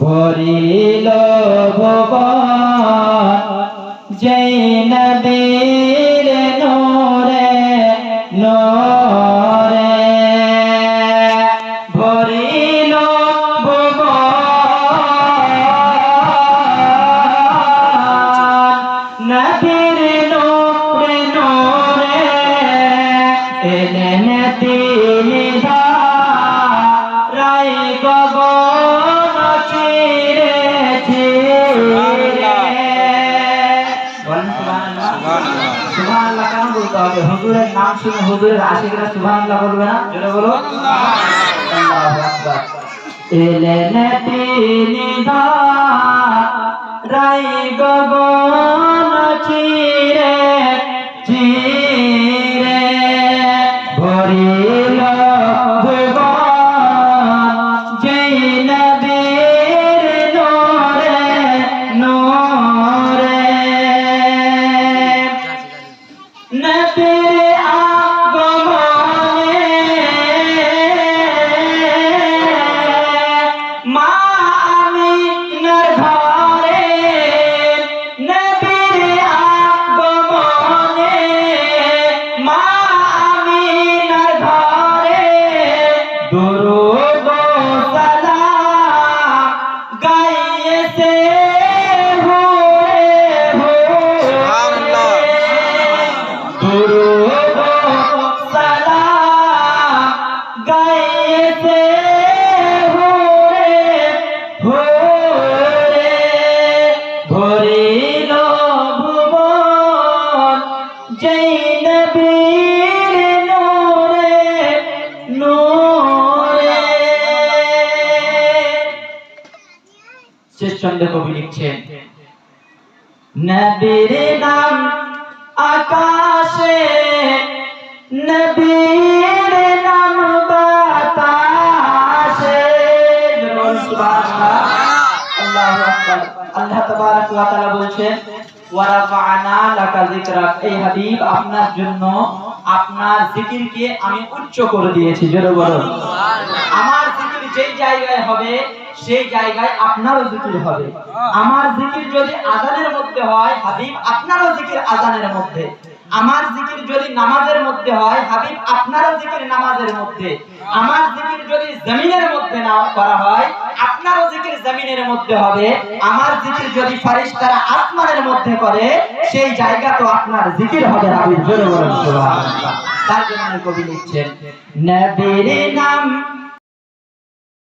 ভরিল ভুবন যেই নবীর নূরে নূরে ভরিল ভুবন নবীর নূরে নূরে এলেন তিনি ধারায় গগন চিরে চিরে সুবহানাল্লাহ কেন বলতে হবে? হুজুরের নাম শুনে হুজুরের আশিকরা সুবহানাল্লাহ বলবে না? জোরে বলো আল্লাহু আকবার। এলেন তিনি ধারায় গগন চিরে চিরে ভরিল ভুবন যেই নবীর নূরে নূরে নবীর আগমনে মা আমিনার ঘরে নবীর আগমনে মা আমিনার ঘরে দুরূদ ও সালাম গাইছে হুরে হুরে দুরূদ ও সালাম গাইছে হুরে হুরে ভরিল ভুবন যেই নবীর নূরে নূরে। শেষ ছন্দে কবি লিখছেন নবীর নাম আকাশে নবীর নাম বাতাসে সুবহানাল্লাহ আল্লাহু আকবার। আল্লাহ তাবারক ওয়া তাআলা বলছেন ওয়া রাফা'না লাকা যিকরাক, এই হাবিব আপনার জন্য আপনার জিকিরকে আমি উচ্চ করে দিয়েছি। জোরে বলুন আমার জিকির যেই জায়গায় হবে সেই জায়গায় আপনারও জিকির হবে। আমার জিকির যদি আযানের মধ্যে হয় হাবিব আপনারও জিকির আযানের মধ্যে। আমার জিকির যদি নামাজের মধ্যে হয় হাবিব আপনারও জিকির নামাজের মধ্যে। আমার জিকির যদি জমিনের মধ্যে না করা হয় আপনারও জিকির জমিনের মধ্যে হবে। আমার জিকির যদি ফেরেশতারা আসমানের মধ্যে করে সেই জায়গা তো আপনার জিকির হবে হাবিব। জোরে বলুন সুবহানাল্লাহ। তার জন্য কবি লিখছেন নবীর নাম